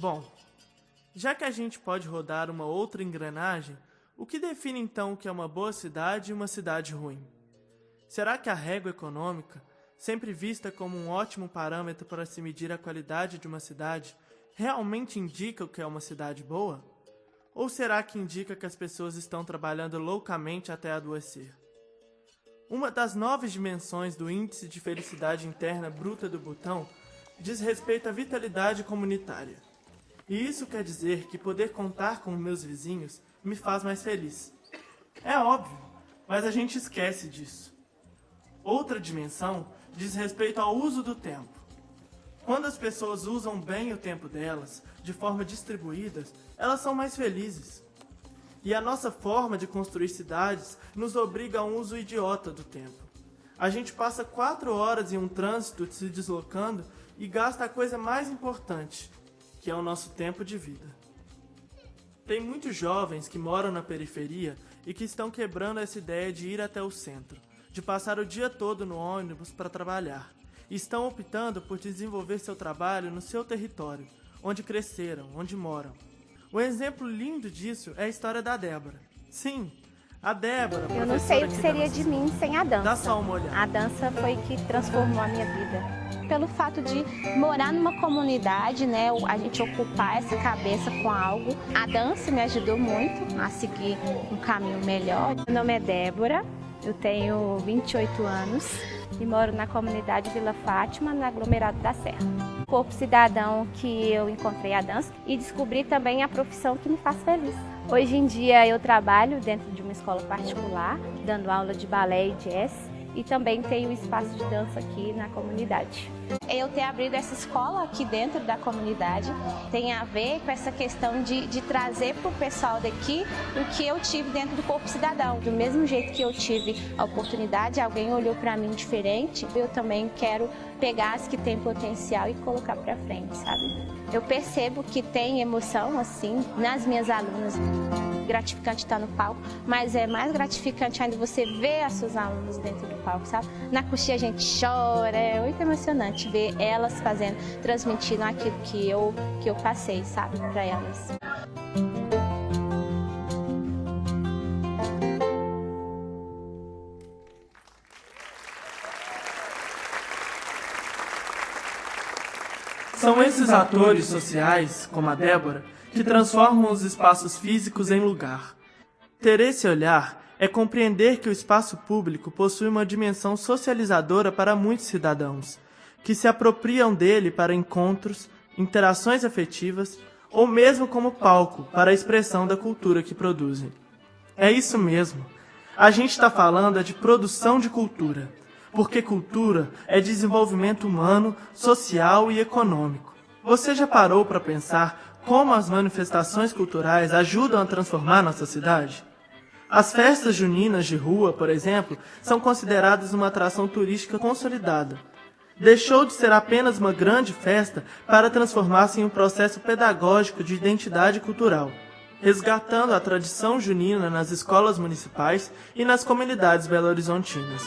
Bom, já que a gente pode rodar uma outra engrenagem, o que define então o que é uma boa cidade e uma cidade ruim? Será que a régua econômica, sempre vista como um ótimo parâmetro para se medir a qualidade de uma cidade, realmente indica o que é uma cidade boa? Ou será que indica que as pessoas estão trabalhando loucamente até adoecer? Uma das 9 dimensões do Índice de Felicidade Interna Bruta do Butão diz respeito à vitalidade comunitária. E isso quer dizer que poder contar com meus vizinhos me faz mais feliz. É óbvio, mas a gente esquece disso. Outra dimensão diz respeito ao uso do tempo. Quando as pessoas usam bem o tempo delas, de forma distribuída, elas são mais felizes. E a nossa forma de construir cidades nos obriga a um uso idiota do tempo. A gente passa 4 horas em um trânsito se deslocando e gasta a coisa mais importante, que é o nosso tempo de vida. Tem muitos jovens que moram na periferia e que estão quebrando essa ideia de ir até o centro, de passar o dia todo no ônibus para trabalhar. E estão optando por desenvolver seu trabalho no seu território, onde cresceram, onde moram. Um exemplo lindo disso é a história da Débora. Sim, a Débora... Eu não sei o que seria de mim sem a dança. Dá só uma olhada. A dança foi que transformou a minha vida. Pelo fato de morar numa comunidade, né, a gente ocupar essa cabeça com algo. A dança me ajudou muito a seguir um caminho melhor. Meu nome é Débora, eu tenho 28 anos e moro na comunidade Vila Fátima, no aglomerado da Serra. Corpo cidadão que eu encontrei a dança e descobri também a profissão que me faz feliz. Hoje em dia eu trabalho dentro de uma escola particular, dando aula de balé e jazz, e também tenho espaço de dança aqui na comunidade. Eu ter abrido essa escola aqui dentro da comunidade tem a ver com essa questão de trazer para o pessoal daqui o que eu tive dentro do Corpo Cidadão. Do mesmo jeito que eu tive a oportunidade, alguém olhou para mim diferente, eu também quero pegar as que têm potencial e colocar para frente, sabe? Eu percebo que tem emoção, assim, nas minhas alunas. Gratificante estar no palco, mas é mais gratificante ainda você ver as suas alunas dentro do palco, sabe? Na coxinha a gente chora, é muito emocionante ver elas fazendo, transmitindo aquilo que eu passei, sabe, para elas. São esses atores sociais, como a Débora, que transformam os espaços físicos em lugar. Ter esse olhar é compreender que o espaço público possui uma dimensão socializadora para muitos cidadãos, que se apropriam dele para encontros, interações afetivas ou mesmo como palco para a expressão da cultura que produzem. É isso mesmo. A gente está falando de produção de cultura. Porque cultura é desenvolvimento humano, social e econômico. Você já parou para pensar como as manifestações culturais ajudam a transformar nossa cidade? As festas juninas de rua, por exemplo, são consideradas uma atração turística consolidada. Deixou de ser apenas uma grande festa para transformar-se em um processo pedagógico de identidade cultural, resgatando a tradição junina nas escolas municipais e nas comunidades belo-horizontinas.